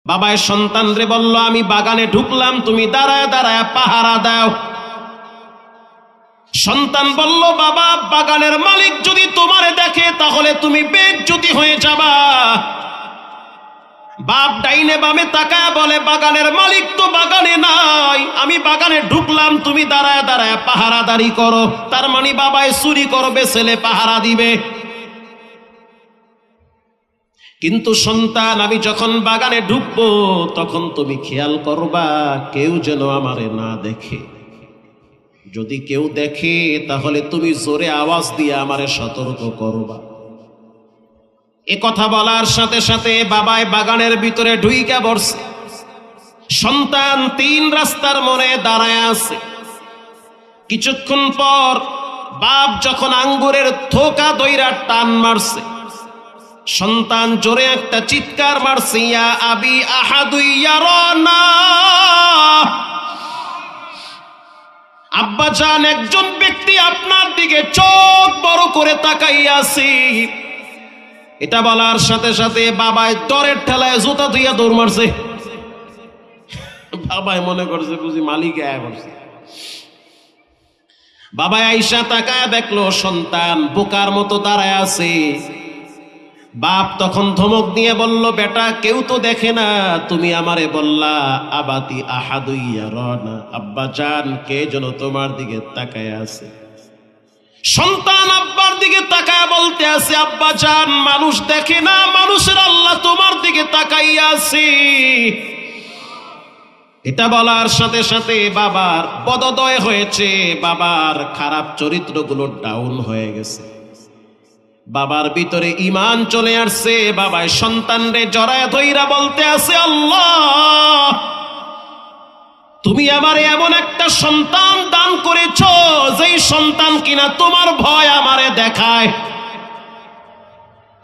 বাবায় সন্তানরে বলল, আমি বাগানে ঢুকলাম, তুমি দাঁড়ায় দাঁড়ায় পাহারা দাও। সন্তান বলল, বাবা, বাগানের মালিক যদি তোমারে দেখে তাহলে তুমি বেইজ্জতি হয়ে যাবা। বাপ ডাইনে বামে তাকায় বলে, বাগানের মালিক তো বাগানে নাই, আমি বাগানে ঢুকলাম, তুমি দাঁড়ায় দাঁড়ায় পাহারাদারি করো। তার মানে বাবায় চুরি করবে, ছেলে পাহারা দিবে। কিন্তু সন্তান, আমি যখন বাগানে ঢুকবো তখন তুমি খেয়াল করবা কেউ যেন আমারে না দেখে। যদি কেউ দেখে তাহলে তুমি জোরে আওয়াজ দিয়ে আমারে সতর্ক করবা। এ কথা বলার সাথে সাথে বাবায় বাগানের ভিতরে ঢুইকা বসছে। সন্তান 3 রাস্তার মোড়ে দাঁড়ায় আছে। কিছুক্ষণ পর বাপ যখন আঙ্গুরের থোকা দইরা টান মারছে, সন্তান জোরে একটা চিৎকার মারছে, ইয়া আবি আহাদু ইয়ারানা। আব্বা জান, একজন ব্যক্তি আপনার দিকে চোখ বড় করে তাকাইয়া আছে। এটা বলার সাথে সাথে বাবায় ডরের ঠেলায় জুতা ধুইয়া দৌড় মারছে। বাবায় মনে করছে বুঝি মালিক আয়া করছে। বাবায় আইসা তাকায় দেখলো সন্তান বোকার মতো দাঁড়ায় আছে। বাপ তখন ধমক দিয়ে বলল, বেটা, কেউ তো দেখে না, তুমি আমারে বললা আবাতি আহাদু ইয়ারানা। আব্বা জান, কে যেন তোমার দিকে তাকায় আছে। সন্তান আব্বার দিকে তাকায় বলতে আছে, আব্বা জান, মানুষ দেখে না, মানুষের আল্লাহ তোমার দিকে তাকাইয়া আছে। এটা বলার সাথে সাথে বাবার বদদয় হয়েছে, বাবার খারাপ চরিত্রগুলো ডাউন হয়ে গেছে, বাবার ভিতরে ঈমান চলে আসছে। বাবায় সন্তানরে জড়ায় ধইরা বলতে আছে, আল্লাহ, তুমি আমারে এমন একটা সন্তান দান করেছো যেই সন্তান কিনা তোমার ভয় আমারে দেখায়।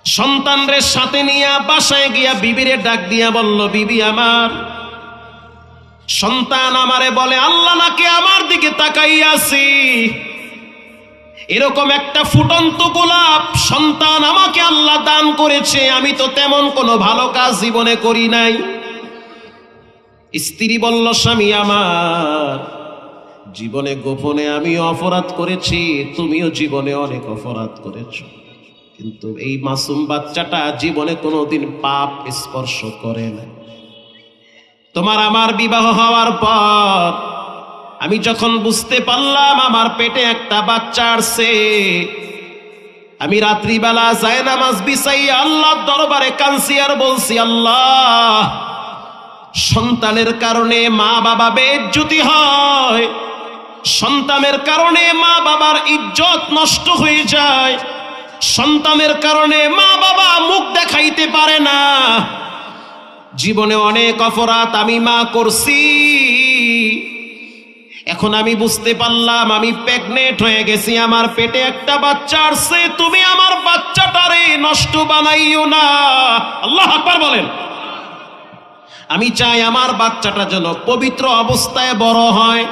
সন্তানরে সাথে নিয়ে বাসায় গিয়া বিবিরে ডাক দিয়া বলল, বিবি আমার, সন্তান আমারে বলে আল্লাহ নাকি আমার দিকে তাকাইয়া আছে। এরকম একটা ফুটন্ত গোলাপ সন্তান আমাকে আল্লাহ দান করেছে, আমি তো তেমন কোনো ভালো কাজ জীবনে করি নাই। স্ত্রী বলল, স্বামী আমার, জীবনে গোপনে আমি অপরাধ করেছি, তুমিও জীবনে অনেক অপরাধ করেছো, কিন্তু এই মাসুম বাচ্চাটা জীবনে কোনোদিন পাপ স্পর্শ করে না। তোমার আমার বিবাহ হওয়ার পর আমি যখন বুঝতে পারলাম আমার পেটে একটা বাচ্চা আসছে, আমি রাত্রিবেলা জায়নামাজ বিছাইয়া আল্লাহর দরবারে কাঁদছি আর বলছি, আল্লাহ, সন্তানের কারণে মা বাবা বেইজ্জতি হয়, সন্তানের কারণে মা বাবার ইজ্জত নষ্ট হয়ে যায়, সন্তানের কারণে মা বাবা মুখ দেখাইতে পারে না। জীবনে অনেক অপরাধ আমি মা করছি। এখন আমি বুঝতে পারলাম আমি প্রেগনেন্ট হয়ে গেছি, আমার পেটে একটা বাচ্চা আসছে, তুমি আমার বাচ্চাটারে নষ্ট বানাইও না। আল্লাহু আকবার বলেন। আমি চাই আমার বাচ্চাটা যেন পবিত্র অবস্থায় বড় হয়,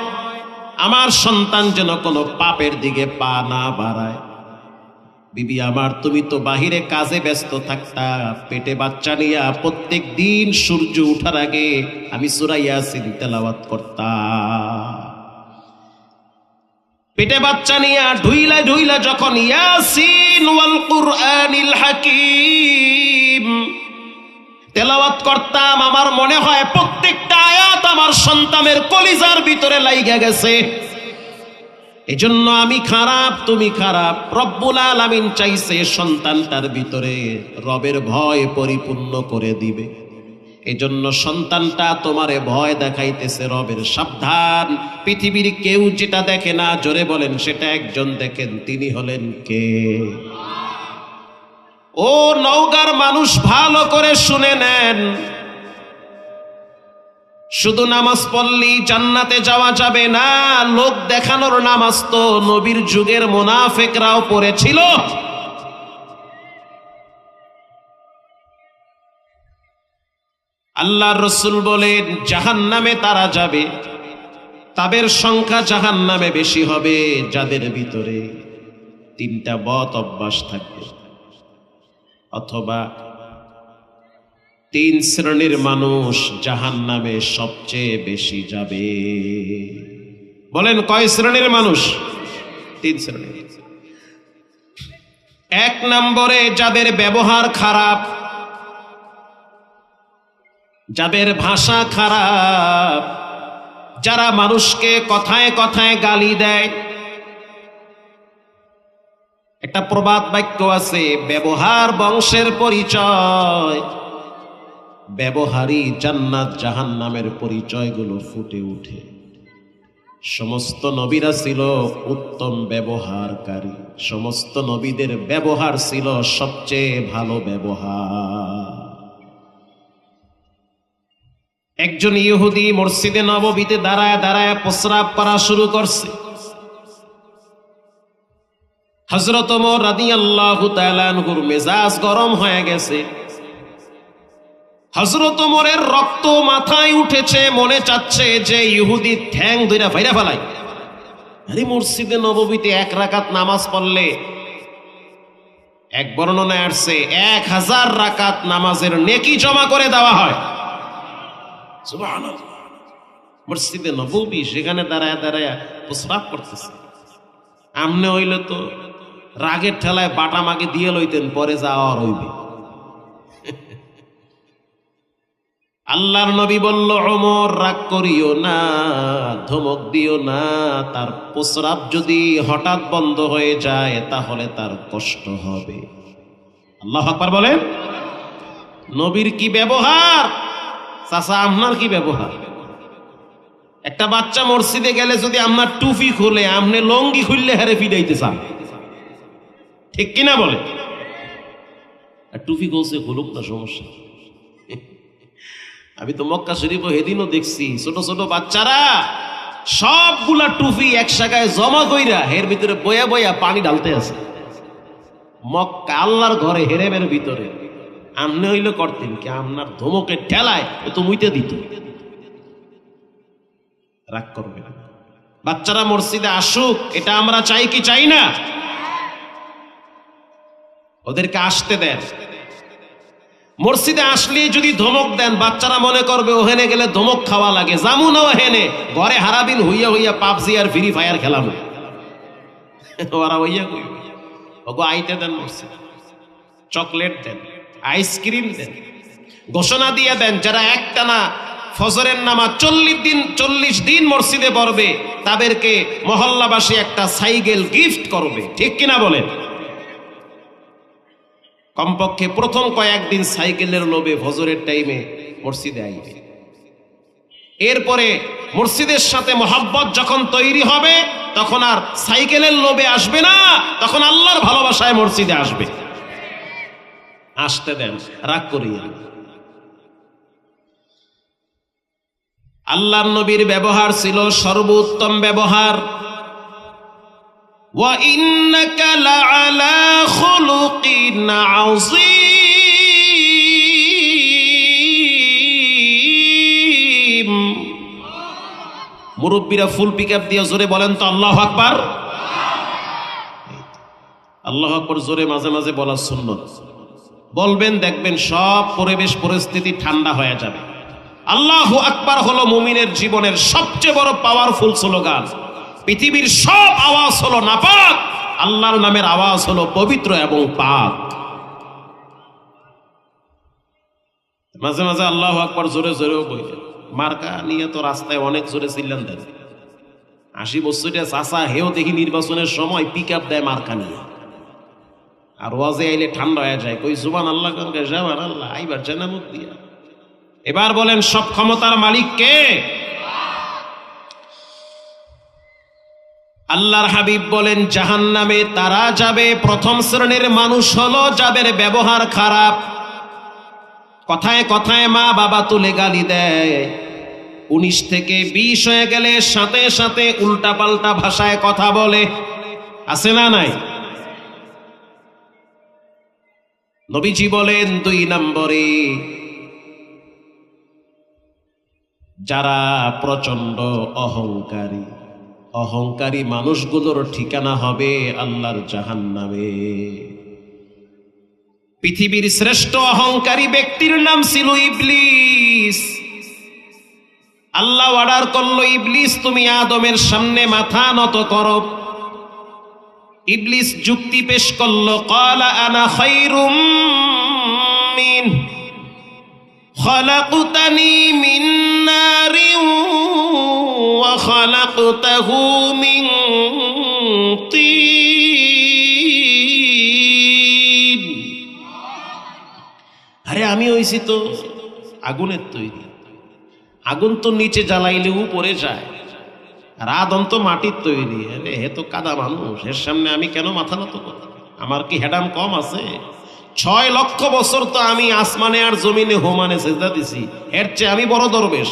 আমার সন্তান যেন কোনো পাপের দিকে পা না বাড়ায়। বিবি আমার, তুমি তো বাহিরে কাজে ব্যস্ত থাকতা, পেটে বাচ্চা নিয়ে প্রত্যেক দিন সূর্য ওঠার আগে আমি সূরা ইয়াসিন তেলাওয়াত করতাম। পেটে বাচ্চা নিয়ে ঢুইলা ঢুইলা যখন ইয়াসিন ওয়াল কুরআনিল হাকিম তেলাওয়াত করতাম, আমার মনে হয় প্রত্যেকটা আয়াত আমার সন্তানের কলিজার ভিতরে লাইগা গেছে। এজন্য আমি খারাপ, তুমি খারাপ, রব্বুল আলামিন চাইছে সন্তানটার ভিতরে রবের ভয় পরিপূর্ণ করে দিবে। এজন্য সন্তানটা তোমারে ভয় দেখাইতেছে রবের। সাবধান, পৃথিবীর কেউ যেটা দেখে না, জোরে বলেন, সেটা একজন দেখেন, তিনি হলেন কে? ও নওগাঁর মানুষ, ভালো করে শুনে নেন, শুধু নামাজ পড়লেই জান্নাতে যাওয়া যাবে না। লোক দেখানোর নামাজ তো নবীর যুগের মুনাফিকরাও পড়েছিল। আল্লাহর রাসূল বলেন, জাহান্নামে তারা যাবে, তাদের সংখ্যা জাহান্নামে বেশি হবে যাদের ভিতরে 3টা বদ অভ্যাস থাকবে, অথবা তিন শ্রেণীর মানুষ জাহান্নামে সবচেয়ে বেশি যাবে। বলেন কয় শ্রেণীর মানুষ? তিন শ্রেণীর। এক নম্বরে যাদের ব্যবহার খারাপ, যাদের ভাষা খারাপ, যারা মানুষকে কথায় কথায় গালি দেয়। একটা প্রবাদ বাক্য আছে, ব্যবহার বংশের পরিচয়। ব্যবহারই জান্নাত জাহান্নামের পরিচয়গুলো ফুটে ওঠে। সমস্ত নবীরা ছিল উত্তম ব্যবহারকারী, সমস্ত নবীদের ব্যবহার ছিল সবচেয়ে ভালো ব্যবহার। একজন ইহুদি মসজিদে নববীতে দাঁড়ায় দাঁড়ায় প্রস্রাব করা শুরু করছে। হযরত ওমর রাদিয়াল্লাহু তাআলা আনহুর মেজাজ গরম হয়ে গেছে। হযরত ওমরের রক্ত মাথায় উঠেছে, মনে চাচ্ছে যে ইহুদি ঠ্যাং ধইরা ফাইরা ফেলাই। আরে মসজিদে নববীতে এক রাকাত নামাজ পড়লে, এক বর্ণনায় আসছে 1000 রাকাত নামাজের নেকি জমা করে দেওয়া হয়। সুবহানাল্লাহ। মসজিদে নববী, সেখানে দাঁড়ায় দাঁড়ায় প্রস্রাব করতেছে। আমনে হইলে তো রাগের ঠেলায় বাটা মাকে দিয়ে লইতেন, পরে যাওয়ার হইবে। আল্লাহর নবী বলল, ওমর রাগ করিও না, ধমক দিও না। তার প্রস্রাব যদি হঠাৎ বন্ধ হয়ে যায় তাহলে তার কষ্ট হবে। আল্লাহু আকবার বলেন। নবীর কি ব্যবহার, চাচা আপনার কি ব্যবহার? একটা বাচ্চা মসজিদে গেলে যদি আপনার টুপি খুলে, আপনি লঙ্গি খুললে হারে ফিরাইতে চান, ঠিক কিনা বলে? আর টুপি খুলছে, খুলুক না, সমস্যা। আমি তো মক্কা শরীফ হেদিনও দেখছি, ছোট ছোট বাচ্চারা সবগুলা টুপি এক জায়গায় জমা কইরা এর ভিতরে বয়া বয়া পানি ঢালতে আছে। মক্কা আল্লাহর ঘরে, হেরেমের ভিতরে। আমনে হইলে করতেন কি? আপনার ধমকের ঠেলায় তো মুইতে দিত। রাগ করবে না। বাচ্চারা মসজিদে আসুক, এটা আমরা চাই কি চাই না? ওদেরকে আসতে দেন। মসজিদে আসলে যদি ধমক দেন, বাচ্চারা মনে করবে ওহেনে গেলে ধমক খাওয়া লাগে, জামু না ওহেনে ঘরে হারাবিন হইয়া হইয়া পাবজি আর ফ্রি ফায়ার খেলাম। ওরা হইয়া কই ওগো আইতে দেন মসজিদে, চকলেট দেন, আইসক্রিম দেন, ঘোষণা দিয়ে দেন যারা একটানা ফজরের নামাজ 40 দিন মসজিদে পড়বে তাদেরকে মহল্লাবাসী একটা সাইকেল গিফট করবে, ঠিক কিনা বলেন? কমপক্ষে প্রথম কয়েকদিন সাইকেলের লোভে ফজরের টাইমে মসজিদে আইবে। এরপরে মসজিদের সাথে মহব্বত যখন তৈরি হবে তখন আর সাইকেলের লোভে আসবে না, তখন আল্লাহর ভালোবাসায় মসজিদে আসবে। আসতে দেন, রাগ করিয়া। আল্লাহর নবীর ব্যবহার ছিল সর্বোত্তম ব্যবহার। ওয়া ইন্নাকা লাআলা খুলুকিন আযীম। মুরব্বীরা ফুল পিকআপ দিয়ে জোরে বলেন তো আল্লাহু আকবার। আল্লাহু আকবার জোরে মাঝে মাঝে বলা সুন্নাত। বলবেন, দেখবেন সব পরিবেশ পরিস্থিতি ঠান্ডা হয়ে যাবে। আল্লাহু আকবার হলো মুমিনের জীবনের সবচেয়ে বড় পাওয়ারফুল স্লোগান। পৃথিবীর সব আওয়াজ হলো নাপাক, আল্লাহর নামের আওয়াজ হলো পবিত্র এবং পাক। মাঝে মাঝে আল্লাহু আকবার জোরে জোরেও বললেন। মার্কা নিয়ে তো রাস্তায় অনেক জোরে চিল্লান দেন। 80 বছরের চাচা হেও দেখি নির্বাচনের সময় পিকআপ দেয় মার্কা নিয়ে, আর ওয়াজে আইলে ঠান্ডা হয়ে যায়, কই জুবান আল্লাহ কানকে যাবার আল্লাহ আইবার জানামত দিয়া। এবার বলেন, সব ক্ষমতার মালিক কে? আল্লাহর হাবিব বলেন, জাহান্নামে তারা যাবে, প্রথম শ্রেণীর মানুষ হলো যাদের ব্যবহার খারাপ। কথায় কথায় মা বাবা তুলে গালি দেয়, 19 থেকে 20 হয়ে গেলে সাথে সাথে উল্টা পাল্টা ভাষায় কথা বলে, আছে না নাই? নবীজি বলেন, 2 নম্বরে যারা প্রচন্ড অহংকারী, অহংকারী মানুষগুলোর ঠিকানা হবে আল্লাহর জাহান্নামে। পৃথিবীর শ্রেষ্ঠ অহংকারী ব্যক্তির নাম ছিল ইবলিস। আল্লাহ অর্ডার করলো, ইবলিস তুমি আদমের সামনে মাথা নত করো। ইবলিস যুক্তি পেশ করলো, ক্বালা আনা খায়রুম মিন খালাকতানি মিন নারিন ওয়া খালাকতাহু মিন তিন। আরে আমি হইছি তো আগুনের তৈরি, আগুন তো নিচে জ্বালাইলে উপরে যায়, আর আদম তো মাটির তৈরি। আরে হে তো কাদা মানুষ, এর সামনে আমি কেন মাথা নত করব? আমার কি হেডাম কম আছে? 6 লক্ষ বছর তো আমি আসমানে আর জমিনে হোমানে সেজদা দিছি, এর চেয়ে আমি বড় দরবেশ।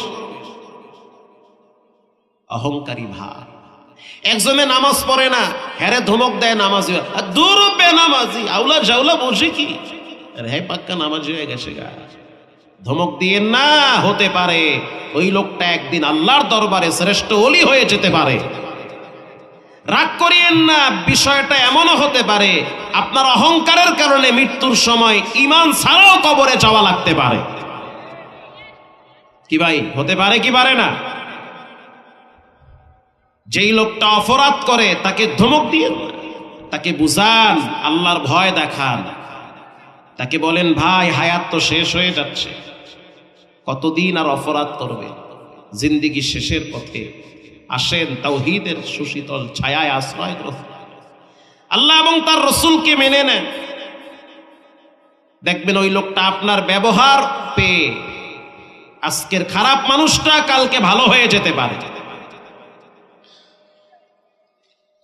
অহংকারী ভাই। একজনে নামাজ পড়ে না, হ্যারে ধমক দেয় নামাজি, দূর বেনামাজি, আউলা জাউলা বসে কি, আরে হ্যাঁ পাক্কা নামাজি হয়ে গেছে গা। ধমক দিয়েন না, হতে পারে ওই লোকটা একদিন আল্লাহর দরবারে শ্রেষ্ঠ ওলি হয়ে যেতে পারে। রাগ করিয়েন না, বিষয়টা এমনও হতে পারে আপনার অহংকারের কারণে মৃত্যুর সময় ঈমান ছাড়াও কবরে যাওয়া লাগতে পারে। কি ভাই, হতে পারে কি পারে না? যেই লোকটা অপরাধ করে তাকে ধমক দিয়েন না, তাকে বুঝান, আল্লাহর ভয় দেখান। তাকে বলেন, ভাই হায়াত তো শেষ হয়ে যাচ্ছে, কতদিন আর অপরাধ করবে, জিন্দেগি শেষের পথে, আসেন তাওহীদের সুশীতল ছায়ায় আশ্রয় গ্রহণ, আল্লাহ এবং তার রসুলকে মেনে নেন। দেখবেন ওই লোকটা আপনার ব্যবহার পেয়ে আজকের খারাপ মানুষটা কালকে ভালো হয়ে যেতে পারে।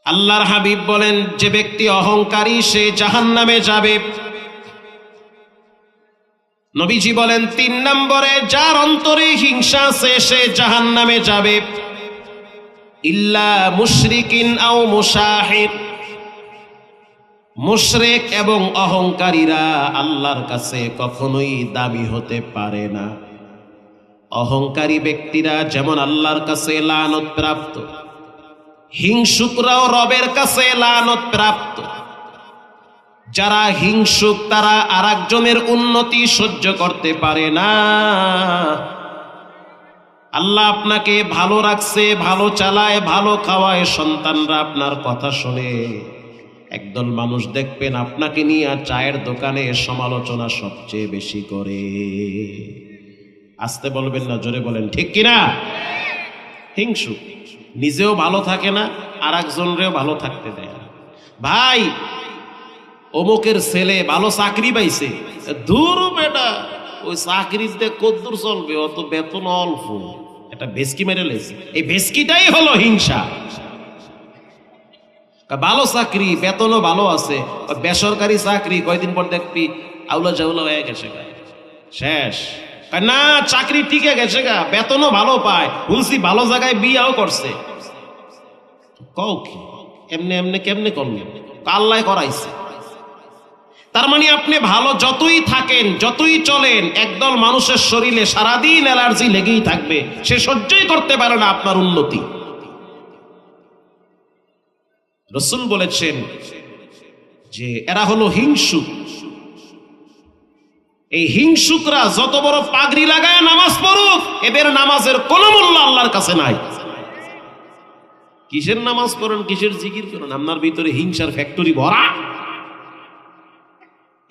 আল্লাহর হাবিব বলেন, যে ব্যক্তি অহংকারী সে জাহান্নামে যাবে। নবীজি বলেন, 3 নম্বরে যার অন্তরে হিংসা আছে সে জাহান্নামে যাবে। ইল্লা মুশরিকিন আও মুশাহিদ, মুশরিক এবং অহংকারীরা আল্লাহর কাছে কখনোই দামি হতে পারে না। অহংকারী ব্যক্তিরা যেমন আল্লাহর কাছে লানত প্রাপ্ত, হিংসুকরাও রবের কাছে লানত প্রাপ্ত। যারা হিংসুক তারা আরেকজনের উন্নতি সহ্য করতে পারে না। আল্লাহ আপনাকে ভালো রাখছে, ভালো চালায়, ভালো খাওয়ায়, সন্তানরা আপনার কথা শুনে। একদল মানুষ দেখবেন আপনাকে নিয়ে চায়ের দোকানে সমালোচনা সবচেয়ে বেশি করে। আসতে বলবেন না, জোরে বলেন, ঠিক কিনা? হিংসুক, নিজেও ভালো থাকে না, আর একজনরেও ভালো থাকতে দেয় না। ভাই অমুকের ছেলে ভালো চাকরি পাইছে, দূর বেটা ওই চাকরিতে কদ্দূর চলবে, অত বেতন অল্প, এটা ভেস্কি মেরে লেছে। এই ভেস্কিটাই হলো হিংসা। ভালো চাকরি, বেতনও ভালো আছে, বেসরকারি চাকরি কয়দিন পর দেখবি আউলা জাউলা হয়ে গেছে, শেষ। না চাকরি টিকে গেছে গা, বেতনও ভালো পায়, বলছি ভালো জায়গায় বিয়াও করছে। কও কি এমনি এমনি কেমনে করলেন? আল্লাহ করাইছে। তার মানে আপনি ভালো যতই থাকেন, যতই চলেন, একদল মানুষের শরীরে সারাদিন অ্যালার্জি লেগেই থাকবে, সে সহ্যই করতে পারে না আপনার উন্নতি। রাসূল বলেছেন যে এরা হলো হিংসুক। এই হিংসুকরা যত বড় পাগড়ি লাগায় নামাজ পড়ুক, এদের নামাজের কোনো মূল্য আল্লাহর কাছে নাই। কিসের নামাজ পড়েন, কিসের জিকির করেন, আপনার ভিতরে হিংসার ফ্যাক্টরি ভরা।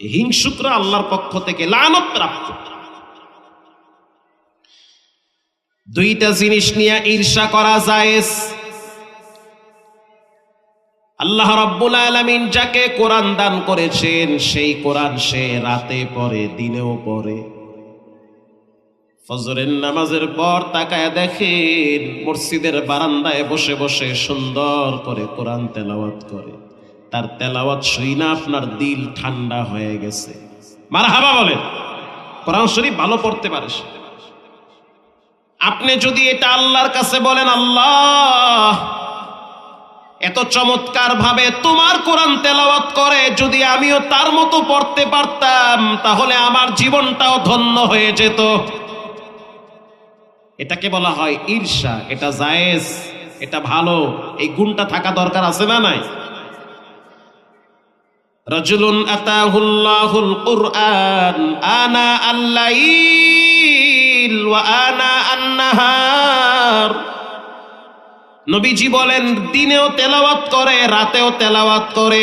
হিংসুকরা আল্লাহর পক্ষ থেকে লানত প্রাপ্ত। 2টা জিনিস নিয়ে ঈর্ষা করা জায়েজ। আল্লাহ রাব্বুল আলামিন যাকে কোরআন দান করেছেন, সেই কোরআন সে রাতে পড়ে, দিনেও পড়ে। ফজরের নামাজের পর তাকায় দেখেন মসজিদের বারান্দায় বসে বসে সুন্দর করে কোরআন তেলাওয়াত করে। তার তেলাওয়াত শুনে আপনার দিল ঠান্ডা হয়ে গেছে। মারহাবা বলেন। কোরআন শরীফ ভালো পড়তে পারে সে। আপনি যদি এটা আল্লাহর কাছে বলেন, আল্লাহ এত চমৎকার ভাবে তোমার কোরআন তেলাওয়াত করে, যদি আমিও তার মতো পড়তে পারতাম তাহলে আমার জীবনটাও ধন্য হয়ে যেত। এটাকে বলা হয় ঈর্ষা। এটা জায়েজ, এটা ভালো, এই গুণটা থাকা দরকার আছে না নাই? রাজুলুন আতাহুল্লাহুল কুরআন আনা আল-লাইল ওয়া আনা আন-নাহার। নবীজি বলেন দিনেও তেলাওয়াত করে, রাতেও তেলাওয়াত করে।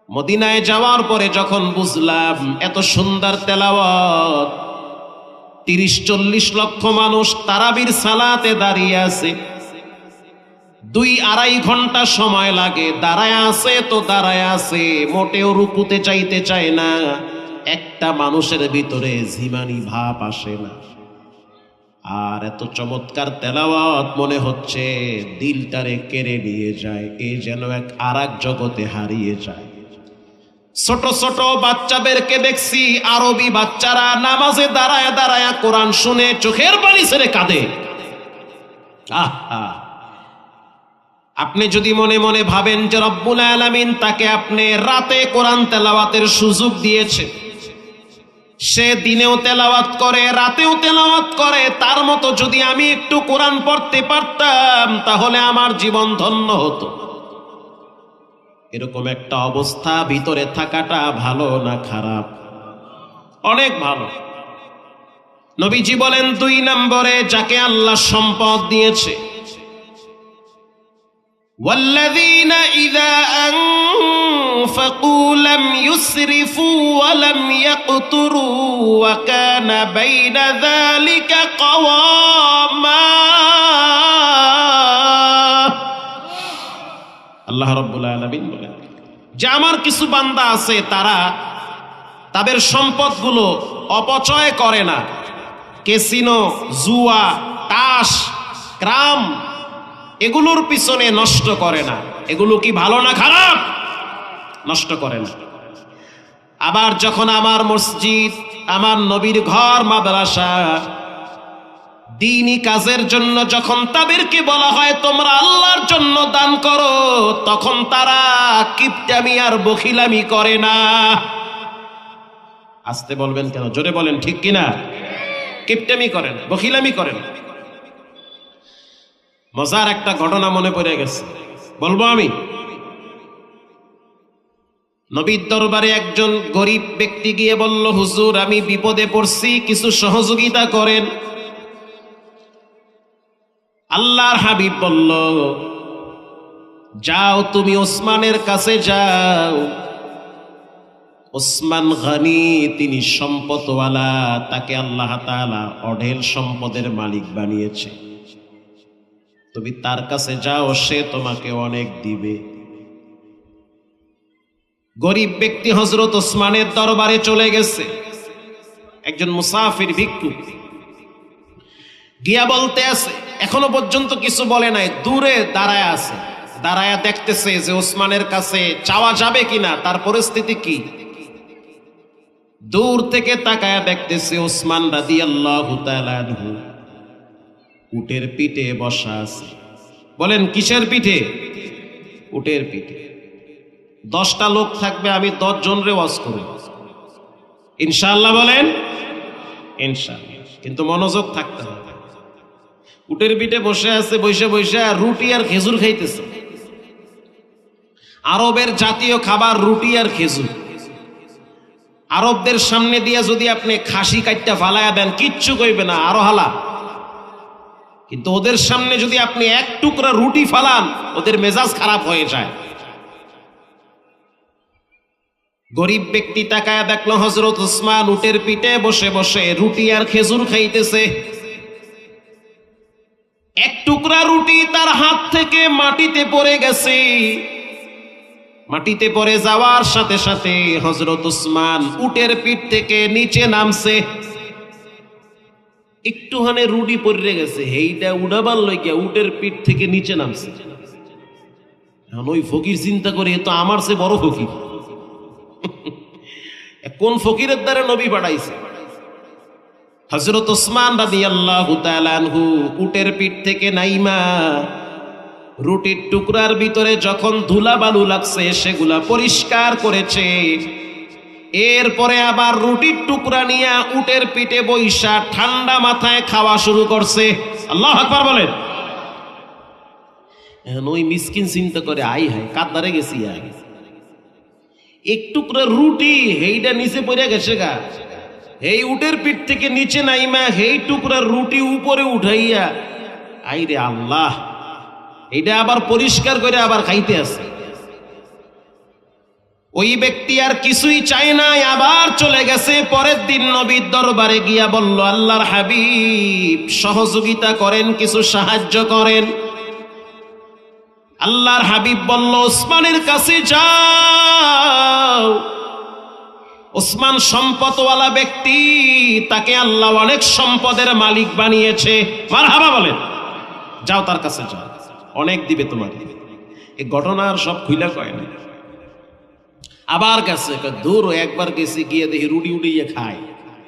মদিনায় যাওয়ার পরে যখন বুঝলাম এত সুন্দর তেলাওয়াত, 30-40 লক্ষ মানুষ তারাবির সালাতে দাঁড়িয়ে আছে, 2-2.5 ঘন্টা সময় লাগে, দাঁড়ায় আছে তো দাঁড়ায় আছে, মোটেও রুকুতে চাইতে চায় না। একটা মানুষের ভিতরে ঝিমানি ভাব আসে না। আর এত চমৎকার তেলাওয়াত, মনে হচ্ছে দিলটারে কেড়ে নিয়ে যায়, এ যেন এক আরেক জগতে হারিয়ে যায়। ছোট ছোট বাচ্চাদেরকে দেখছি, আরবি বাচ্চারা নামাজে দাঁড়ায় দাঁড়ায় কোরআন শুনে চোখের পানি ছেড়ে কাঁদে। আহা, আপনি যদি মনে মনে ভাবেন যে রব্বুল আলামিন তাকে আপনি রাতে কোরআন তেলাওয়াতের সুযোগ দিয়েছে, সে দিনেও তেলাওয়াত করে রাতেও তেলাওয়াত করে, তার মতো যদি আমি একটু কোরআন পড়তে পারতাম তাহলে আমার জীবন ধন্য হতো। এরকম একটা অবস্থা ভিতরে থাকাটা ভালো না খারাপ? অনেক ভালো। নবীজি বলেন 2 নম্বরে যাকে আল্লাহ সম্পদ দিয়েছে, والذين إذا أنفقوا لم يسرفوا ولم يقتروا وكان بين ذلك قواما। আল্লাহ রাব্বুল আলামিন বলেন যে আমার কিছু বান্দা আছে, তারা তাদের সম্পদগুলো অপচয় করে না, ক্যাসিনো, জুয়া, তাস, ক্রাম এগুলোর পিছনে নষ্ট করে না। এগুলো কি ভালো না খারাপ? নষ্ট করে না। আবার যখন আমার মসজিদ, আমার নবীর ঘর, মাদ্রাসা, দ্বীনি কাজের জন্য যখন তাদেরকে বলা হয় তোমরা আল্লাহর জন্য দান করো, তখন তারা কিপটামি আর বখিলামি করে না। আস্তে বলবেন কেন? জোরে বলেন, ঠিক কিনা? কিপটামি করেন, বখিলামি করেন। মজার একটা ঘটনা মনে পড়ে গেছে, বলবো আমি। নবীর দরবারে একজন গরিব ব্যক্তি গিয়ে বলল, হুজুর আমি বিপদে পড়ছি, কিছু সহযোগিতা করেন। আল্লাহর হাবিব বলল, যাও তুমি ওসমানের কাছে যাও। ওসমান গনি, তিনি সম্পদওয়ালা, তাকে আল্লাহ তাআলা অঢেল সম্পদের মালিক বানিয়েছে। তুমি তার কাছে যাও, সে তোমাকে অনেক দিবে। গরিব ব্যক্তি হযরত ওসমানের দরবারে চলে গেছে। একজন মুসাফির ভিক্ষু গিয়া বলতে আছে, এখনো পর্যন্ত কিছু বলে নাই, দূরে দাঁড়ায় আছে, দাঁড়ায় দেখতেছে যে ওসমানের কাছে চাওয়া যাবে কিনা, তার পরিস্থিতি কি। দূর থেকে তাকায়া দেখতেছে ওসমান রাদিয়াল্লাহু তাআলা আনহু উটের পিঠে বসা আছে। বলেন কিসের পিঠে? উটের পিঠে। 10টা লোক থাকবে, আমি 10 জনরে ওয়াজ করব ইনশাআল্লাহ। বলেন ইনশাআল্লাহ, কিন্তু মনোযোগ থাকতে হবে। উটের পিঠে বসে আছে, বসে বসে রুটি আর খেজুর খাইতেছে। আরবের জাতীয় খাবার রুটি আর খেজুর। আরবদের সামনে দিয়া যদি আপনি খাসি কাটটা ফালায়া দেন, কিচ্ছু কইবে না, আরো হালা। কিন্তু ওদের সামনে যদি আপনি এক টুকরা রুটি ফালান, ওদের মেজাজ খারাপ হয়ে যায়। গরিব ব্যক্তি তাকায়া দেখলো হযরত ওসমান উটের পিঠে বসে বসে রুটি আর খেজুর খাইতেছে। এক টুকরা রুটি তার হাত থেকে মাটিতে পড়ে গেছে। মাটিতে পড়ে যাওয়ার সাথে সাথে হযরত ওসমান উটের পিঠ থেকে নিচে নামছে। একটুখানে রুটি পড়ে গেছে, এইটা উড়াবার লইয়া উটের পিঠ থেকে নিচে নামছে। এখন ওই ফকির চিন্তা করে, তো আমার চেয়ে বড় ফকির, কোন ফকিরের দ্বারা নবী পাঠাইছে। হযরত ওসমান রাদিয়াল্লাহু তাআলা আনহু উটের পিঠ থেকে নাইমা রুটির টুকরার ভিতরে যখন ধুলা বালু লাগছে সেগুলা পরিষ্কার করেছে। এরপরে আবার রুটির টুকরা নিয়ে উটের পিঠে বইসা ঠান্ডা মাথায় খাওয়া শুরু করছে। আল্লাহু আকবার বলেন। এখন ওই মিসকিন চিন্তা করে, আই হায় কাদ্দারে গেছি, এক টুকরা রুটি হেইটা নিচে পড়ে গেছে গা, এই উটের পিঠ থেকে নিচে নাইমা হেই টুকরা রুটি উপরে উঠাইয়া, আইরে আল্লাহ, এটা আবার পরিষ্কার করে আবার খাইতে আছে। ওই ব্যক্তি আর কিছুই চায় নাই, আবার চলে গেছে। পরের দিন নবীর দরবারে গিয়া বলল, আল্লাহর হাবিব সহযোগিতা করেন, কিছু সাহায্য করেন। আল্লাহর হাবিব বলল, ওসমানের কাছে যাও। ওসমান সম্পদওয়ালা ব্যক্তি, তাকে আল্লাহ অনেক সম্পদের মালিক বানিয়েছে। মারহাবা বলেন। যাও তার কাছে যাও, অনেক দিবে তোমার। এই ঘটনার সব খুইলা কয় না। আবার গেছে, দূর একবার গেছি, গিয়ে দেখি রুটি উঠিয়ে খায়।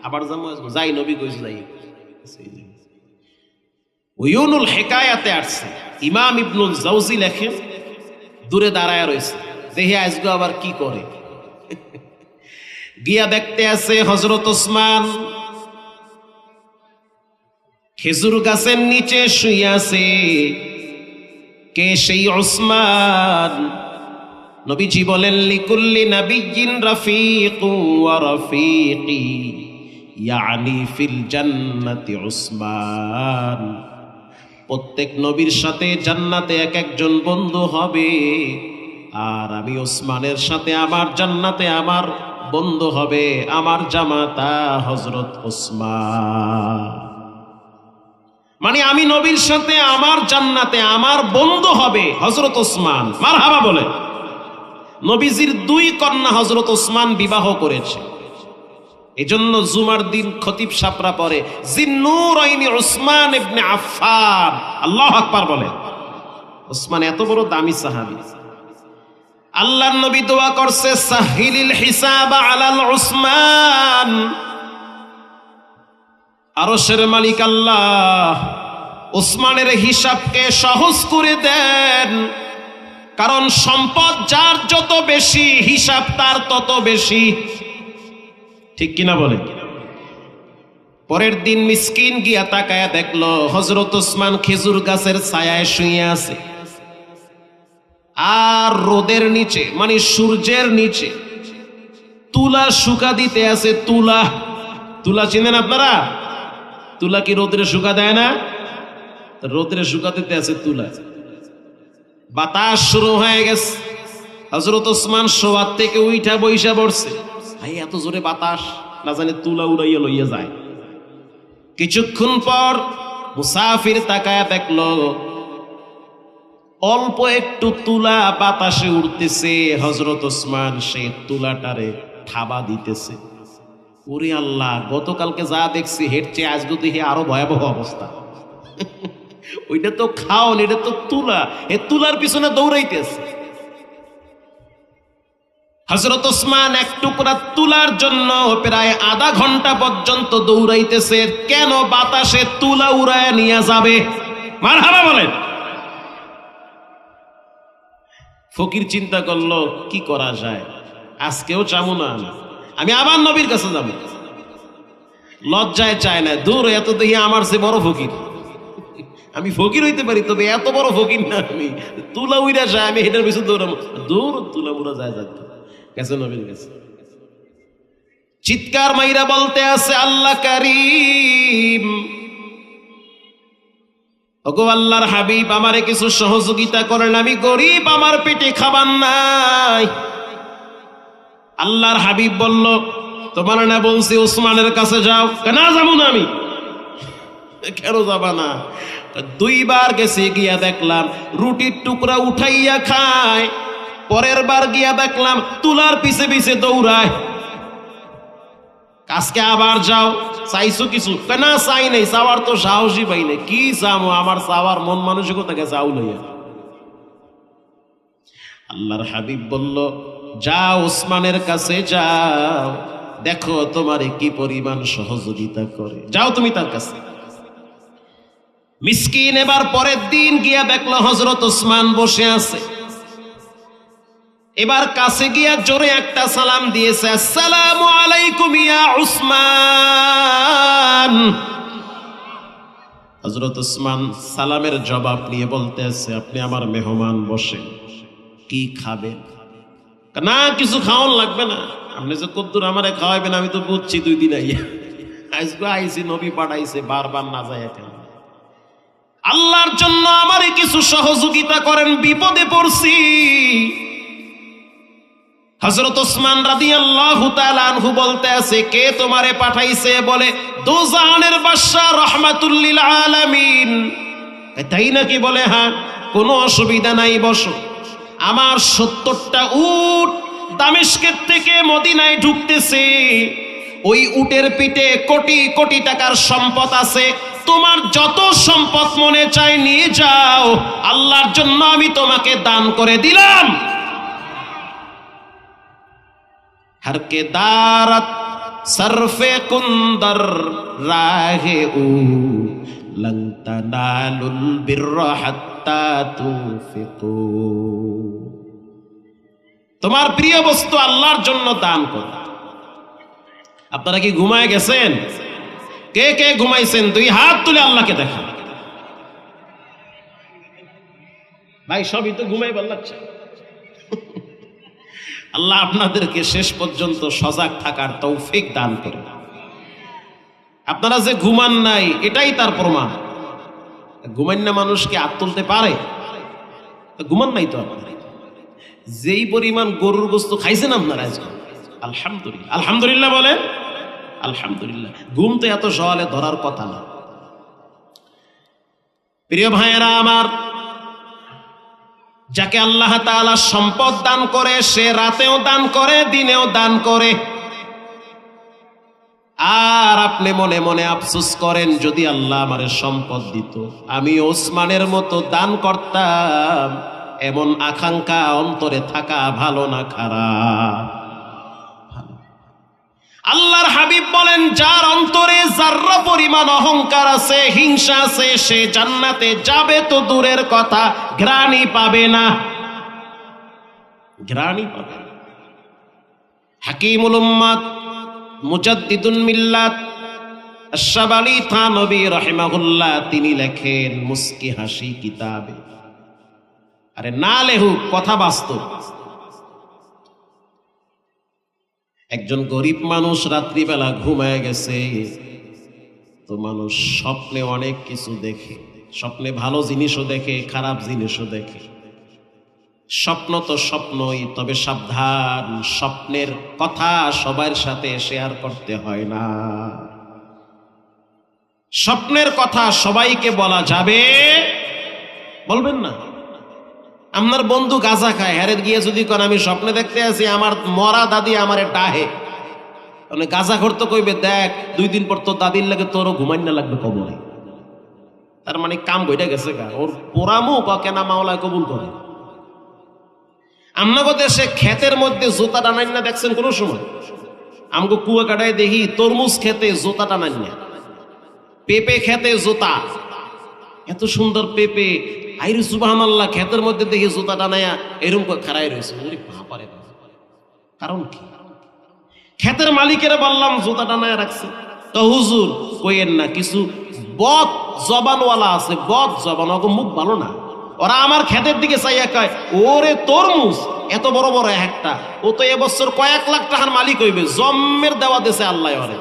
আবার যাই, নবী কইছে যাই। উয়ুনুল হেকায়াতে আসছে, ইমাম ইবনুল জাওজি লেখেন, দূরে দাঁড়ায় রয়েছে, দেখি আজকে আবার কি করে। গিয়া দেখতে আছে হযরত ওসমান খেজুর গাছের নিচে শুয়ে আছে। কে সেই ওসমান? নবীজি বলেন, লিকুল্লি নাবিয়্যিন রাফীকুন ওয়া রাফীকি ইয়ানি ফিল জান্নাতি ওসমান। প্রত্যেক নবীর সাথে জান্নাতে এক একজন বন্ধু হবে, আর আমি ওসমানের সাথে আমার জান্নাতে আমার বন্ধু হবে আমার জামাতা হযরত ওসমান। মানে আমি নবীর সাথে আমার জান্নাতে আমার বন্ধু হবে হযরত ওসমান। মারহাবা বলে। নবীজির দুই কন্যা হযরত ওসমান বিবাহ করেছে। এজন্য জুমার দিন খতিব সাপরা পড়ে, জিন্নুরাইনি উসমান ইবনে আফফান। আল্লাহু আকবার বলে। ওসমান এত বড় দামি সাহাবী। আল্লাহর নবী দোয়া করছে, সাহিলিল হিসাব আলাল উসমান। আরশের মালিক আল্লাহ ওসমানের হিসাবকে সহজ করে দেন, কারণ সম্পদ যার যত বেশি হিসাব তার তত বেশি। ঠিক কিনা বলে? পরের দিন মিসকিন গিয়া তাকায়া দেখলো হযরত ওসমান খেজুর গাছের ছায়ায় শুয়ে আছে, আর রোদের নিচে মানে সূর্যের নিচে তুলা শুকা দিতে আছে। তুলা, তুলা চিনেন আপনারা? তুলা কি রোদরে শুকা দেয় না? রোদরে শুকা দিতে আছে তুলা। বাতাস শুরু হয়ে গেছে। হযরত ওসমান শোয়ার থেকে উইঠা বইসা পড়ছে। ভাই এত জোরে বাতাস, না জানে তুলা উড়াইয়া লইয়া যায়। কিছুক্ষণ পর মুসাফির তাকায়া দেখলো অল্প একটু তুলা বাতাসে উড়তেছে। হযরত ওসমান সেই তুলাটারে থাবা দিতেছে। ওরে আল্লাহ, গতকালকে যা দেখছি হের চেয়ে আজকে দেখি আরো ভয়াবহ অবস্থা। ওইটা তো খাওন, এটা তো তুলা। এই তুলার পিছনে দৌড়াইতেছে। হযরত ওসমান এক টুকরা তুলার জন্য প্রায় আধা ঘন্টা পর্যন্ত দৌড়াইতেছে। কেন? বাতাসে তুলা উড়ায় নিয়ে যাবে। মারহাবা বলেন। ফকির চিন্তা করলো, কি করা যায়, আজকেও চামু না, আমি আবার নবীর কাছে যাব। লজ্জায় চায় না, দূর, এত দেখি আমার সে বড় ফকির। আমি ফকির হইতে পারি, তবে এত বড় ফকির না আমি। তুলা উইরা যায়, আমি এটার পিছনে দৌড়াবো। দূর, তুলা উড়া যায় যাচ্ছে গেছে নবীর কাছে। চিৎকার মাইরা বলতে আছে, আল্লাহ কারীম, ওগো আল্লাহর হাবিব, আমারে কিছু সহযোগিতা করেন, আমি গরিব, আমার পেটে খাবার নাই। আল্লাহর হাবিব বলল, তোমার না বলছি ওসমানের কাছে যাও? কেন যাবো না আমি? কেন যাবা না? দুইবার গেছে, গিয়া দেখলাম রুটির টুকরা উঠাইয়া খায়। পরের বার গিয়া দেখলাম তুলার পিছে পিছে দৌড়ায়। আজকে আবার যাও, চাইছো কিছু? না চাই নাই, চাওয়ার তো সাহসী পাই নাই। কি চামো, আমার চাওয়ার মন মানসিকতা গেছে আউ লইয়া। আল্লাহর হাবিব বলল, যাও ওসমানের কাছে যাও, দেখো তোমারে কি পরিমাণ সহযোগিতা করে। যাও তুমি তার কাছে। মিসকিন এবার পরের দিন গিয়া দেখলো হযরত ওসমান বসে আছে। এবার কাছে গিয়া জোরে একটা সালাম দিয়েছে, আসসালামু আলাইকুম ইয়া উসমান। হযরত ওসমান সালামের জবাব নিয়ে বলতে আছে, আপনি আমার মেহমান, বসেন, কি খাবেন? না কিছু খাওয়ান লাগবে না, আপনি যে কদ্দুর আমারে খাওয়াইবেন আমি তো বুঝছি 2 দিন আইয়া আজকে আইসি, নবী পাঠাইছে, বারবার না যায় এখন। আল্লাহর জন্য আমারে কিছু সহযোগিতা করেন, বিপদে পড়ছি। হযরত ওসমান রাদিয়াল্লাহু তাআলা আনহু বলতে আছে, কে তোমারে পাঠাইছে? বলে দোজাহানের বাদশা রাহমাতুল লিল আলামিন। তাই নাকি? বলে হ্যাঁ। কোনো অসুবিধা নাই, বসো। আমার 70টা উট দামেস্কের থেকে মদিনায় ঢুকতেছে, ওই উটের পিঠে কোটি কোটি টাকার সম্পদ আছে, তোমার যত সম্পদ মনে চায় নিয়ে যাও, আল্লাহর জন্য আমি তোমাকে দান করে দিলাম। हर के दारत सरफे कुंदर राहे ऊ लं तनालुल बिर्रा हत्ता तुफिकू। তোমার প্রিয় বস্তু আল্লাহর জন্য দান করো। আপনারা কি ঘুমায় গেছেন? কে কে ঘুমাইছেন 2 হাত তুলে আল্লাহকে দেখান। ভাই সবই তো ঘুমাই বললাচ্ছে। আল্লাহ আপনাদেরকে শেষ পর্যন্ত সজাগ থাকার তৌফিক দান করুন। আপনারা যে ঘুমান নাই এটাই তার প্রমাণ। ঘুমান না মানুষকে হাত তুলতে পারে? ঘুমান নাই তো আপনারা। যেই পরিমাণ গরুর গোশত খাইছেন আপনারা আজকে, আলহামদুলিল্লাহ। আলহামদুলিল্লাহ বলেন, আলহামদুলিল্লাহ। ঘুম তো এত সহলে ধরার কথা না। প্রিয় ভাইয়েরা আমার, যাকে আল্লাহ তাআলা সম্পদ দান করে সে রাতেও দান করে, দিনেও দান করে। আর আপনি মনে মনে আফসোস করেন, যদি আল্লাহ আমারে সম্পদ দিত আমি ওসমানের মতো দান করতাম। এমন আকাঙ্ক্ষা অন্তরে থাকা ভালো না খারাপ? আল্লাহর হাবিব বলেন, যার অন্তরে যাররা পরিমাণ অহংকার আছে, হিংসা আছে, সে জান্নাতে যাবে তো দূরের কথা, ঘ্রাণই পাবে না, ঘ্রাণই পাবে না। হাকিমুল উম্মাত মুজাদ্দিদুল মিল্লাত আশ-শাবালি থানবী রাহিমাহুল্লাহ তিনি লেখেন মুস্কি হাসি কিতাবে, আরে না লেহুক, কথা বাস্তব। একজন গরিব মানুষ রাত্রিবেলা ঘুমায় গেছে, তো মানুষ স্বপ্নে অনেক কিছু দেখে, স্বপ্নে ভালো জিনিসও দেখে, খারাপ জিনিসও দেখে। স্বপ্ন তো স্বপ্নই, তবে সাবধান, স্বপ্নের কথা সবার সাথে শেয়ার করতে হয় না। স্বপ্নের কথা সবাইকে বলা যাবে, বলবেন না। আপনার বন্ধু গাঁজা খায়, হ্যারে গিয়ে যদি কোন আমি স্বপ্নে দেখতে আছি আমার মরা দাদি আমারে ডাহে, মানে গাঁজা করতে কইবে, দেখ 2 দিন পর তোর দাদির লাগে তোরও ঘুমাই না লাগবে কবরে। তার মানে কাম বইটা গেছে গা, ওর পোড়ামু বা কেনা মাওলায় কবুল করে। আপনাকে দেশে ক্ষেতের মধ্যে জুতা টানাই না দেখছেন কোনো সময়? আমাকে কুয়া কাটায় দেখি তরমুজ খেতে জুতা টানাই না, পেঁপে খেতে জুতা, এত সুন্দর পেঁপে, আইরে সুবহানাল্লাহ, ক্ষেতের মধ্যে দেখি জুতা টানায়া এরকম করে খাড়াই রয়েছে। কারণ কি? ক্ষেতের মালিকেরা বললাম জুতা টানায়া রাখছে। তো হুজুর কইেন না, কিছু বদ জবানওয়ালা আছে, বদ জবান, ওকে মুখ ভালো না, ওরা আমার ক্ষেতের দিকে চাইয়া কয়, ওরে তরমুজ এত বড় বড় একটা, ও তো এবছর কয়েক লাখ টাকার মালিক হইবে, জম্মের দেওয়া দেশে আল্লাহ ওরে।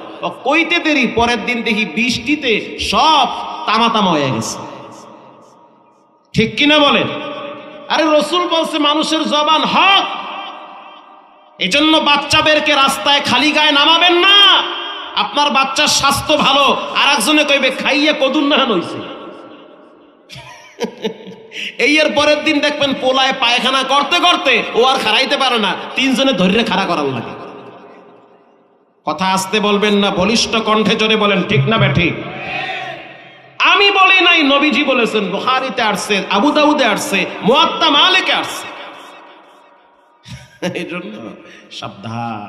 কইতে দেরি, পরের দিন দেখি বৃষ্টিতে সব তামা তামা হয়ে গেছে। ঠিক কিনা বলেন? আরে রাসূল বলছে মানুষের জবান হক, এজন্য বাচ্চাদেরকে রাস্তায় খালি গায়ে নামাবেন না। আপনার বাচ্চার স্বাস্থ্য ভালো, আর একজনে কইবে খাইয়া কদুর নাহান হইছে। এই এর পরের দিন দেখবেন পোলায় পায়খানা করতে করতে ও আর খাড়াইতে পারে না, 3 জনে ধরে খাড়া করার লাগে। কথা আসতে বলবেন না, বলিষ্ঠ কণ্ঠে জোরে বলেন, ঠিক না বেঠিক? আমি বলি নাই, নবীজি বলেছেন, বুখারীতে আসছে, আবু দাউদে আসছে, মুয়াত্তা মালিকে আসছে। এই জন্য সাবধান,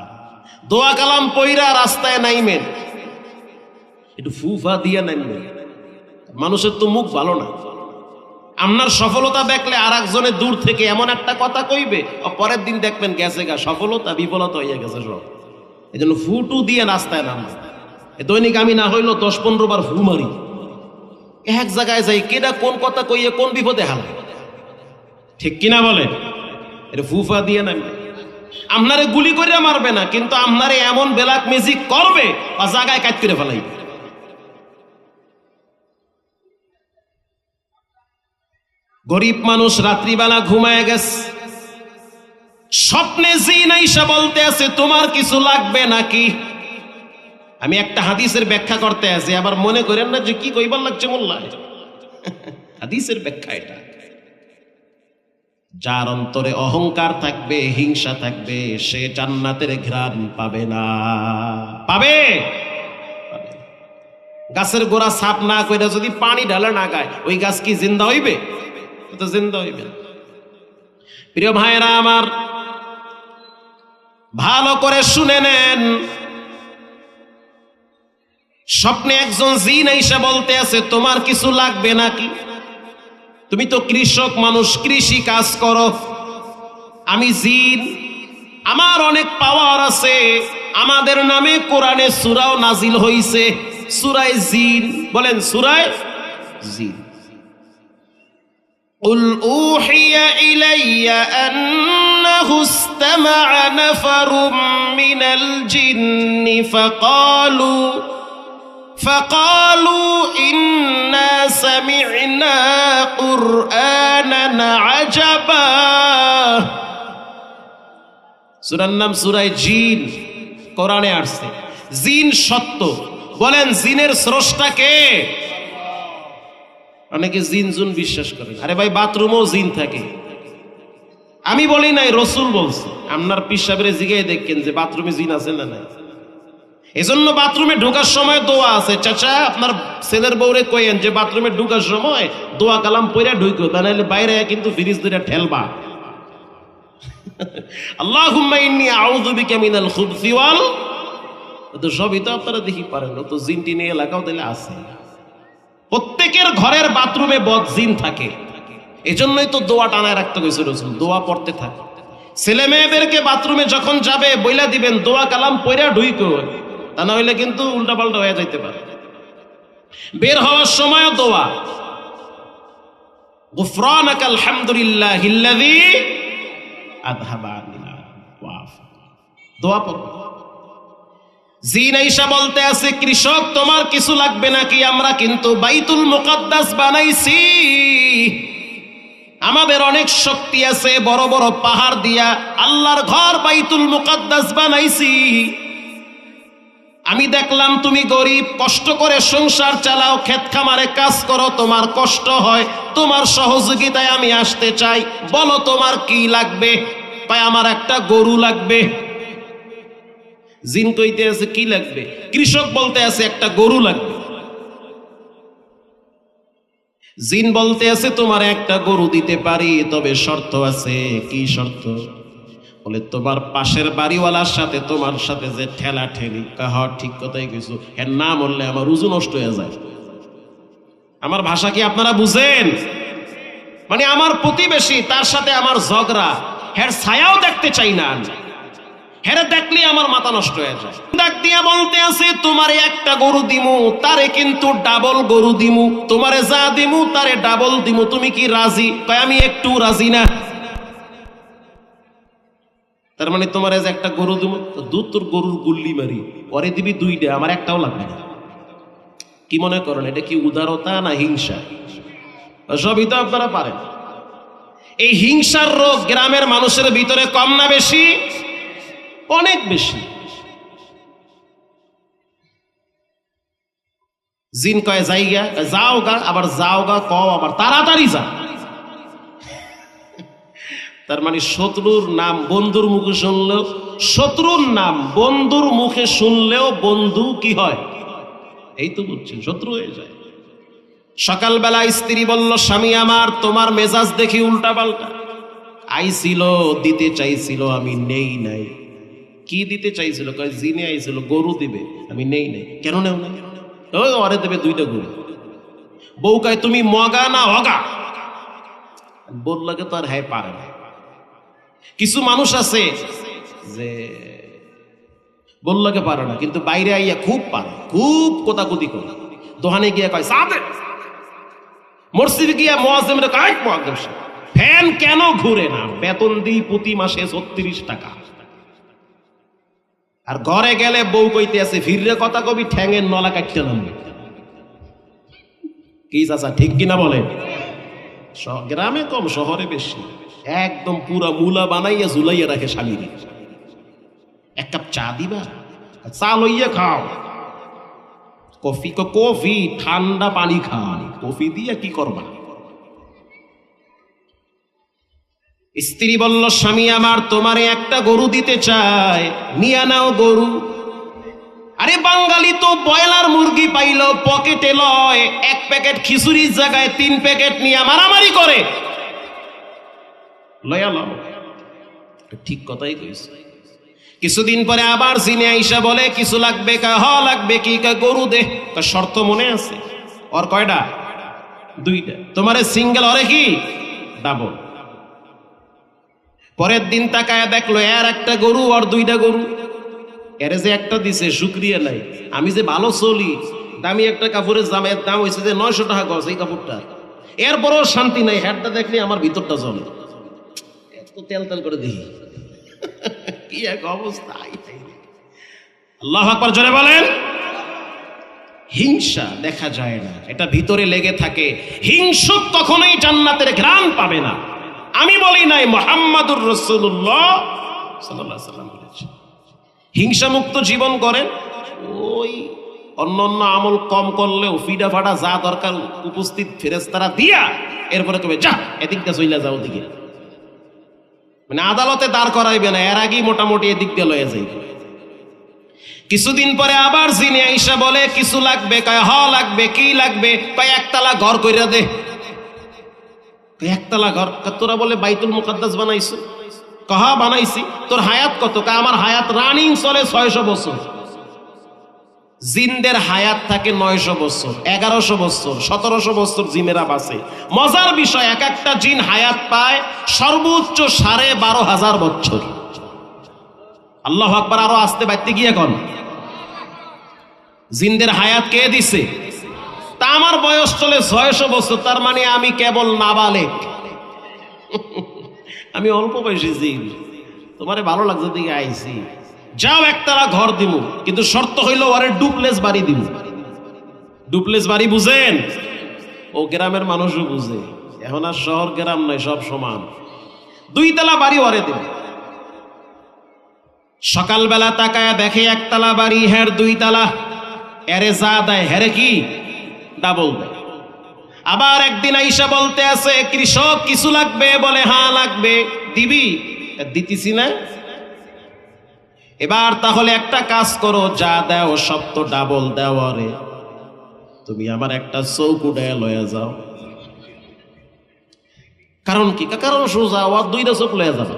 দোয়া কালাম পইরা রাস্তায় নাইমেন, একটু ফুফা দিয়া নাইমেন। মানুষের তো মুখ ভালো না। আপনার সফলতা দেখলে আর একজনের দূর থেকে এমন একটা কথা কইবে, পরের দিন দেখবেন গেছে গা, সফলতা বিফলতা হইয়া গেছে সব। এই জন্য ফুটু দিয়ে রাস্তায় নামবে। দৈনিক আমি না হইলো 10-15 বার ফু মারি, এক জায়গায় যাই, কেডা কোন কথা কইয়ে কোন বিপদে হাল। ঠিক কিনা বলে? এটা ফুফা দিয়ে নামবে। আপনারে গুলি করে মারবে না, কিন্তু আপনারে এমন ব্ল্যাক ম্যাজিক করবে বা জায়গায় কাট করে ফেলাইবে। গরিব মানুষ রাত্রিবেলা ঘুমায় গেছে, স্বপ্নে জিন আইসা বলতে আছে তোমার কিছু লাগবে নাকি। আমি একটা হাদিসের ব্যাখ্যা করতে আছি, আবার মনে করেন না যে কি কইবার লাগছে মোল্লা। হাদিসের ব্যাখ্যা এটা। যার অন্তরে অহংকার থাকবে, হিংসা থাকবে, সে জান্নাতের ঘ্রাণ পাবে না। পাবে? গাছের গোড়া সাপ না কইরা যদি পানি ঢালে না গায়, ওই গাছ কি জিন্দা হইবে? তো জিন্দা হইবে। প্রিয় ভাইরা আমার, ভালো করে শুনে নেন। স্বপ্নে একজন জিন আইসা বলতে আছে তোমার কিছু লাগবে নাকি। তুমি তো কৃষক মানুষ, কৃষি কাজ করো। আমি জিন, আমার অনেক পাওয়ার আছে। আমাদের নামে কোরআনে সূরাও নাজিল হইছে, সূরায়ে জিন। বলেন সূরায়ে জিন। قل أوحي إلي أنه استمع نفر من الجن فقالوا إنا سمعنا قرآنا عجبا। সূরার নাম সূরায়ে জিন, কোরআনে আসছে। জিন সত্য। বলেন জিনের স্রষ্টা কে? অনেকে জিন জুন বিশ্বাস করে। আরে ভাই, বাথরুমেও জিন থাকে। আমি বলি নাই, রসুল বলছে। আপনার পীর সাহেবের জিগায় দেখেন যে বাথরুমে জিন আছে না নাই। এজন্য বাথরুমে ঢোকার সময় দোয়া আছে। চাচা, আপনার ছেলের বউরে কইেন যে বাথরুমে ঢোকার সময় দোয়া কালাম পইরা ঢুকো, তা নাহলে বাইরে কিন্তু ফ্রিজ ধরে ঠেলবা। আল্লাহুম্মা ইন্নী আউযু বিকা মিনাল খুবসি ওয়াল। তো সবই তো আপনারা দেখি পারেন। তো জিন টিন এলাকাও দিলে আছে। প্রত্যেকের ঘরের বাথরুমে বদ জিন থাকে। এজন্যই তো দোয়া টানায় রাখতে কইছে রাসূল, দোয়া পড়তে থাকে। ছেলে মেয়েদেরকে বাথরুমে যখন যাবে বইলা দিবেন দোয়া কালাম পইরা ঢুইকো, তা না হইলে কিন্তু উল্টাপাল্টা হয়ে যাইতে পারে। বের হওয়ার সময় দোয়া, গুফরানাকাল হামদুলিল্লাহিল্লাযী আযহাবা আন্না ওয়াফা। দোয়া পড়ো। জিন আইসা বলতে আছে কৃষক তোমার কিছু লাগবে নাকি। আমরা কিন্তু বাইতুল মুকাদ্দাস বানাইছি, আমাদের অনেক শক্তি আছে, বড় বড় পাহাড় দিয়া আল্লাহর ঘর বাইতুল মুকাদ্দাস বানাইছি। আমি দেখলাম তুমি গরিব, কষ্ট করে সংসার চালাও, ক্ষেত খামারে কাজ করো, তোমার কষ্ট হয়, তোমার সহযোগিতায় আমি আসতে চাই। বলো তোমার কি লাগবে। তাই আমার একটা গরু লাগবে। জিন কইতে আছে কি লাগবে। কৃষক বলতে আছে একটা গরু লাগবে। জিন বলতে আছে তোমার একটা গরু দিতে পারি, তবে শর্ত আছে। কি শর্ত? বলে তোমার পাশের বাড়িওয়ালার সাথে তোমার সাথে যে ঠেলা ঠেলি। কাহা ঠিক কথাই কইছো, এর না বললে আমার রুজু নষ্ট হয়ে যায়। আমার ভাষা কি আপনারা বুঝেন? মানে আমার প্রতিবেশী, তার সাথে আমার ঝগড়া, হের ছায়াও দেখতে চাই না। হেরে দেখলে আমার মাথা নষ্ট হয়ে যায়। ডাক দিয়া বলতে আছে তোমারে একটা গরু দিমু, তারে কিন্তু ডাবল গরু দিমু। তোমারে যা দিমু তারে ডাবল দিমু। তুমি কি রাজি? কয় আমি একটু রাজি না। তার মানে তোমার যে একটা গরু দিমু, দুধ তোর গরুর গুল্লি মারি, পরে দিবি দুইটা, আমার একটাও লাগবে না। কি মনে করেন এটা কি উদারতা না হিংসা? সবই তো আপনারা পারেন। এই হিংসার রোগ গ্রামের মানুষের ভিতরে কম না বেশি? অনেক বেশি। জিন কয় যাইগা, যাও গা, আবার যাও গা কও, আবার তাড়াতাড়ি যা। তার মানে শত্রুর নাম বন্ধুর মুখে শুনলেও, শত্রুর নাম বন্ধুর মুখে শুনলেও বন্ধু কি হয়? এই তো বুঝছেন, শত্রু হয়ে যায়। সকালবেলা স্ত্রী বলল স্বামী আমার তোমার মেজাজ দেখি উল্টা পাল্টা। আইছিল, দিতে চাইছিল, আমি নেই নাই। কি দিতে চাইছিল? কয় জিনে আইছিল, গরু দিবে, আমি নেই নাই। কেন নেও না? ওরে দেবে দুইটা গরু। বউ কয় তুমি মগা না হগা? বললাকে তো আর হ্যাঁ পারে না। কিছু মানুষ আছে যে বললাকে পারে না, কিন্তু বাইরে আইয়া খুব পারে, খুব কোতাকুতি করে। দোকানে গিয়া কয় সাদে, মসজিদে গিয়া মুয়াজ্জিম রে কয় মুয়াজ্জিম ফ্যান কেন ঘুরে না? বেতন দিই প্রতি মাসে 36 টাকা। আর ঘরে গেলে বউ কইতে আছে ফিররে কথা কবি ঠ্যাঙের নলা কাটতে নামবে। কি চাচা ঠিক কিনা বলেন? গ্রামে কম, শহরে বেশি। একদম পুরা মুলা বানাইয়া ঝুলাইয়া রাখে স্বামীর। এক কাপ চা দিবা, চা লইয়া খাও। কফি ঠান্ডা পানি খান, কফি দিয়া কি করবা? স্ত্রী বলল স্বামী আমার তোমারে একটা গরু দিতে চায়, নিয়া নাও গরু। আরে বাঙালি তো ব্রয়লার মুরগি পাইল পকেটে লয়, এক প্যাকেট খিচুড়ির জায়গায় 3 প্যাকেট নিয়ে মারামারি করে। লয়া লও, ঠিক কথাই কইছে। কিছুদিন পরে আবার জিনে আইসা বলে কিছু লাগবে, হ লাগবে কি, গরু দে। শর্ত মনে আছে ওর? কয়টা? 2টা। তোমারে সিঙ্গেল, ওরে কি ডাবল। পরের দিন তাকায়া দেখলো এর একটা গরু আর 2টা গরু। এর যে একটা দিছে শুকরিয়া নাই। আমি যে ভালো চলি, দামি একটা কাপড়ের জামের দাম হয়েছে যে 900 টাকা গজ এই কাপড়টা, এরপরও শান্তি নাই। হ্যাটটা দেখলে আমার ভিতরটা জ্বলে, এত তেল তেল করে দেখি। কি এক অবস্থা! আল্লাহু আকবার জোরে বলেন। হিংসা দেখা যায় না, এটা ভিতরে লেগে থাকে। হিংসুক কখনোই জান্নাতের ঘ্রাণ পাবে না। আমি বলি নাই, মুহাম্মাদুর রাসূলুল্লাহ সাল্লাল্লাহু আলাইহি ওয়াসাল্লাম বলেছেন। হিংসা মুক্ত জীবন করেন, ওই অন্যান্য আমল কম করলেও ফিডা ফাটা যা দরকার উপস্থিত ফেরেশতারা দিয়া এরপরে তুমি যা এদিক দিয়ে চইলা যাও দিকে, মানে আদালতে দাঁড় করাইবে না, এর আগেই মোটামুটি এদিক দিয়ে লয়ে যাইবে। কিছুদিন পরে আবার জিনে আইসা বলে কিছু লাগবে, কয় হ লাগবে। কি লাগবে? কয় একতলা ঘর কইরা দে। একতলা ঘর? তোরা বলে বাইতুল মুকাদ্দাস বানাইছো? কহা বানাইছি। তোর হায়াত কত? আমার হায়াত রানিং চলে 600 বছর। জিনদের হায়াত থাকে 900 বছর, 1100 বছর, 1700 বছর জিনেরা বাঁচে। মজার বিষয়, এক একটা জিন হায়াত পায় সর্বোচ্চ 12,500 বছর। আল্লাহু আকবার। আরো আসতে বাইতে গিয়ে এখন জিনদের হায়াত কে দিছে? তা আমার বয়স চলে 600 বছর, তার মানে আমি কেবল নাবালেক। আমি অল্প বয়সী জিন। তোমারে ভালো লাগছে দিকে আইছি, যাও একতলা ঘর দিব, কিন্তু শর্ত হইল ওরে ডুপ্লেস বাড়ি দিব। ডুপ্লেস বাড়ি বুঝেন? ও গ্রামের মানুষও বুঝে, এখন আর শহর গ্রাম নয়, সব সমান। 2তলা বাড়ি ওরে দিব। সকালবেলা তাকায়া দেখে একতলা বাড়ি, হ্যাঁ 2তলা। এরে যা দেয় হেরে কি ডাবল দেয়। আবার একদিন আইসা বলতে আছে কৃষক কিছু লাগবে, বলে হ্যাঁ লাগবে। দিবি? দিতেছি না। এবার তাহলে একটা কাজ করো, যা দাও সব তো ডাবল দাও রে, তুমি আমার একটা চৌক উড়াইয়া লয়ে যাও। কারণ কি? কারণ সোজা, আর 2টা চোখ লয়ে যাবে।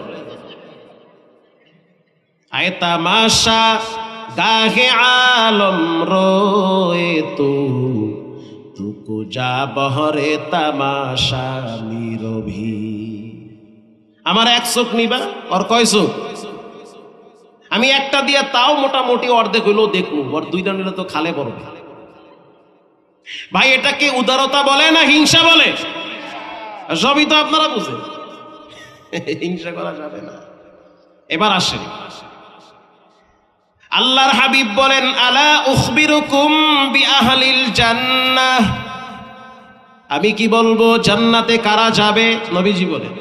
আয় তামাশা গাহে আলম রোয়ে তুকু যা বহরে তামাশা নিরভি। আমার এক চোখ নিবা, আর কয় চোখ? আমি একটা দিয়ে তাও মোটামুটি অর্ধেক হইলেও দেখবো, আর 2টা নিলে তো খালে পড়বে। ভাই এটাকে উদারতা বলে না হিংসা বলে? সবই তো আপনারা বুঝেন। হিংসা করা যাবে না। এবার আসেন, আল্লাহর হাবিব বলেন আলা উখবিরুকুম বিআহলিল জান্নাহ, আমি কি বলবো জান্নাতে কারা যাবে? নবীজি বলেন।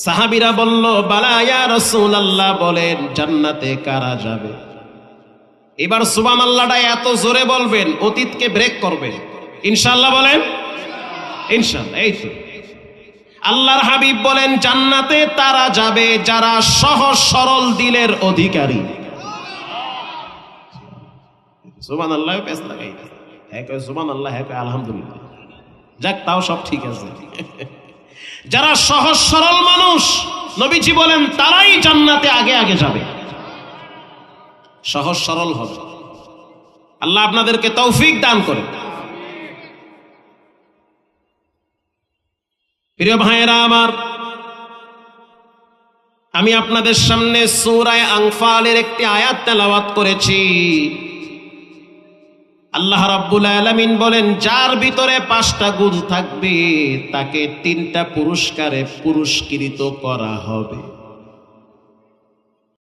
সাহাবীরা বলল বালা ইয়া রাসূলুল্লাহ, বলেন জান্নাতে কারা যাবে? এবার সুবহানাল্লাহটা এত জোরে বলবেন, অতীতকে ব্রেক করবেন ইনশাআল্লাহ। বলেন ইনশাআল্লাহ। এই তো আল্লাহর হাবিব বলেন জান্নাতে তারা যাবে যারা সহজ সরল দিলের অধিকারী। সুবহানাল্লাহ পেছ লাগাই, হ্যাঁ কয় সুবহানাল্লাহ, হ্যাঁ কয় আলহামদুলিল্লাহ। যাক, তাও সব ঠিক আছে। যারা সহজ সরল মানুষ, নবীজি বলেন তারাই জান্নাতে আগে আগে যাবে, সহজ সরল হবে। আল্লাহ আপনাদেরকে তৌফিক দান করে। প্রিয় ভাইয়েরা আমার, আমি আপনাদের সামনে সূরা আনফালের একটি আয়াত তেলাওয়াত করেছি। আল্লাহ রাব্বুল আলামিন বলেন যার ভিতরে 5টা গুণ থাকবে তাকে 3টা পুরস্কারে পুরস্কৃত করা হবে।